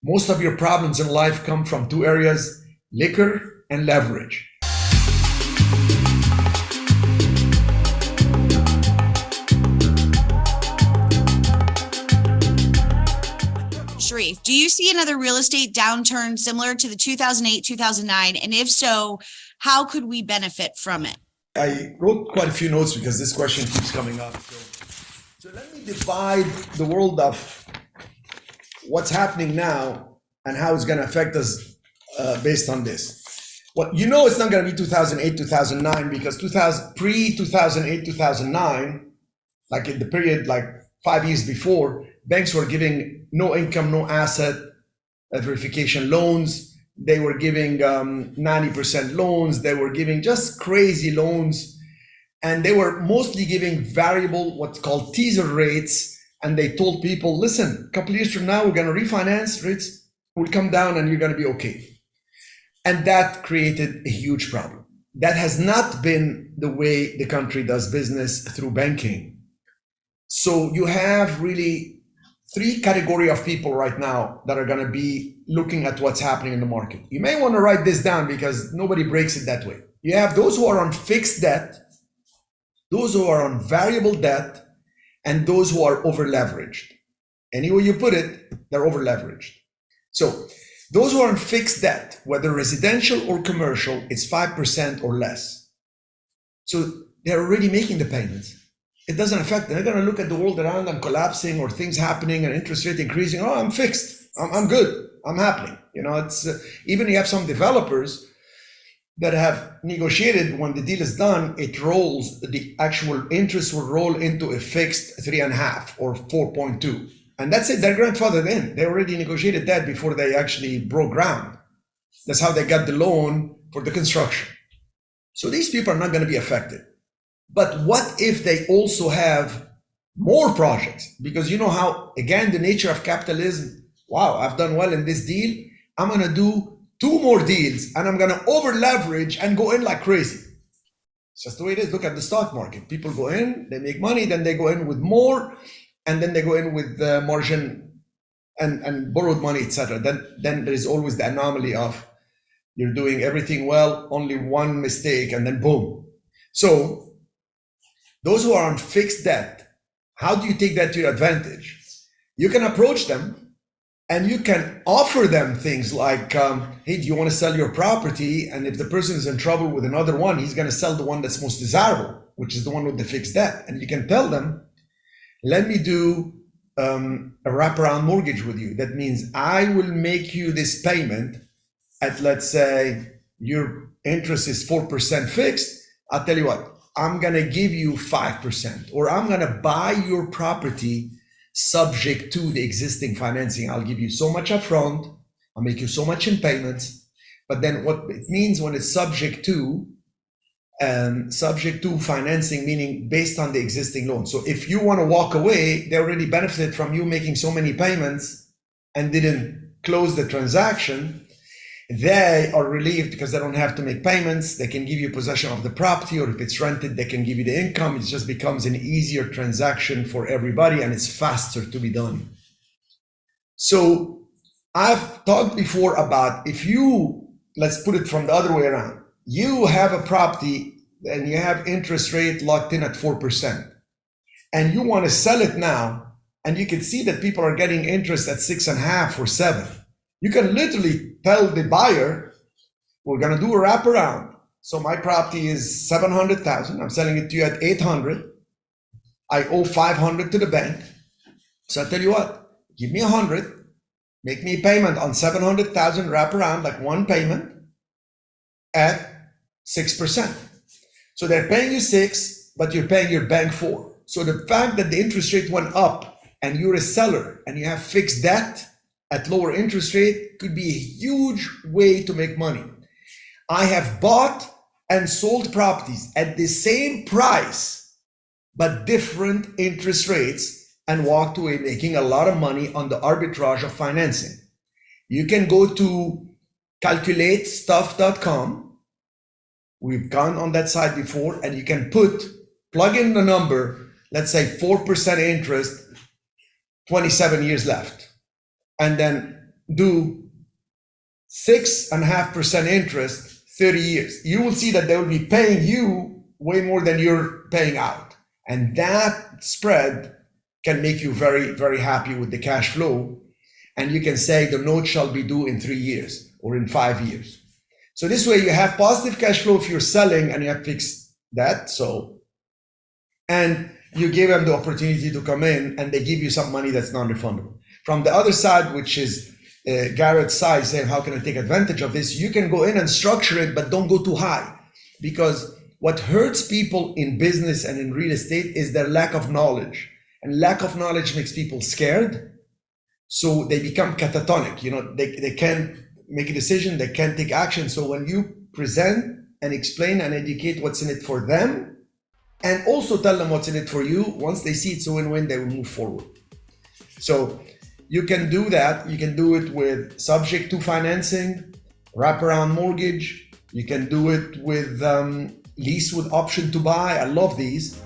Most of your problems in life come from two areas: liquor and leverage. Cherif, do you see another real estate downturn similar to the 2008, 2009? And if so, how could we benefit from it? I wrote quite a few notes because this question keeps coming up. So let me divide the world of what's happening now and how it's going to affect us based on this. Well, you know it's not going to be 2008, 2009 because pre-2008, 2009, like in the period like 5 years before, banks were giving no income, no asset verification loans. They were giving 90% loans. They were giving just crazy loans. And they were mostly giving variable, what's called teaser rates. And they told people, listen, a couple of years from now, we're going to refinance, rates will come down and you're going to be okay. And that created a huge problem. That has not been the way the country does business through banking. So you have really three categories of people right now that are going to be looking at what's happening in the market. You may want to write this down because nobody breaks it that way. You have those who are on fixed debt, those who are on variable debt, and those who are over leveraged. Any way you put it, they're over leveraged. So those who are on fixed debt, whether residential or commercial, it's 5% or less. So they're already making the payments. It doesn't affect them. They're going to look at the world around them collapsing or things happening and interest rate increasing. Oh, I'm fixed. I'm good. I'm happening. You know, it's even you have some developers that have negotiated when the deal is done, it rolls, the actual interest will roll into a fixed 3.5 or 4.2. And that's it. They're grandfathered in. They already negotiated that before they actually broke ground. That's how they got the loan for the construction. So these people are not going to be affected. But what if they also have more projects? Because you know how, again, the nature of capitalism, wow, I've done well in this deal. I'm going to do 2 more deals and I'm going to over leverage and go in like crazy. It's just the way it is. Look at the stock market. People go in, they make money, then they go in with more, and then they go in with margin and borrowed money, etc. Then there is always the anomaly of you're doing everything well, only one mistake, and then boom. So those who are on fixed debt, how do you take that to your advantage? You can approach them and you can offer them things like, hey, do you want to sell your property? And if the person is in trouble with another one, he's going to sell the one that's most desirable, which is the one with the fixed debt. And you can tell them, let me do a wraparound mortgage with you. That means I will make you this payment at, let's say, your interest is 4% fixed. I'll tell you what, I'm going to give you 5%, or I'm going to buy your property subject to the existing financing. I'll give you so much upfront. I'll make you so much in payments. But then what it means when it's subject to financing, meaning based on the existing loan. So if you want to walk away, they already benefited from you making so many payments and didn't close the transaction. They are relieved because they don't have to make payments. They can give you possession of the property, or if it's rented, they can give you the income. It just becomes an easier transaction for everybody, and it's faster to be done. So I've talked before about if you, let's put it from the other way around, you have a property and you have interest rate locked in at 4%, and you want to sell it now, and you can see that people are getting interest at 6.5 or 7. You can literally tell the buyer, we're going to do a wraparound. So my property is 700,000. I'm selling it to you at 800. I owe 500 to the bank. So I tell you what, give me 100, make me a payment on 700,000 wraparound, like one payment at 6%. So they're paying you 6, but you're paying your bank 4. So the fact that the interest rate went up and you're a seller and you have fixed debt at lower interest rate could be a huge way to make money. I have bought and sold properties at the same price, but different interest rates, and walked away making a lot of money on the arbitrage of financing. You can go to calculatestuff.com. We've gone on that site before, and you can plug in the number, let's say 4% interest, 27 years left. And then do 6.5% interest 30 years. You will see that they will be paying you way more than you're paying out. And that spread can make you very, very happy with the cash flow. And you can say the note shall be due in 3 years or in 5 years. So this way you have positive cash flow if you're selling and you have fixed debt. And you give them the opportunity to come in and they give you some money that's non-refundable. From the other side, which is Garrett's side, saying, how can I take advantage of this? You can go in and structure it, but don't go too high. Because what hurts people in business and in real estate is their lack of knowledge. And lack of knowledge makes people scared. So they become catatonic. They can't make a decision, they can't take action. So when you present and explain and educate what's in it for them, and also tell them what's in it for you, once they see it's a win-win, they will move forward. So you can do that. You can do it with subject to financing, wraparound mortgage. You can do it with lease with option to buy. I love these.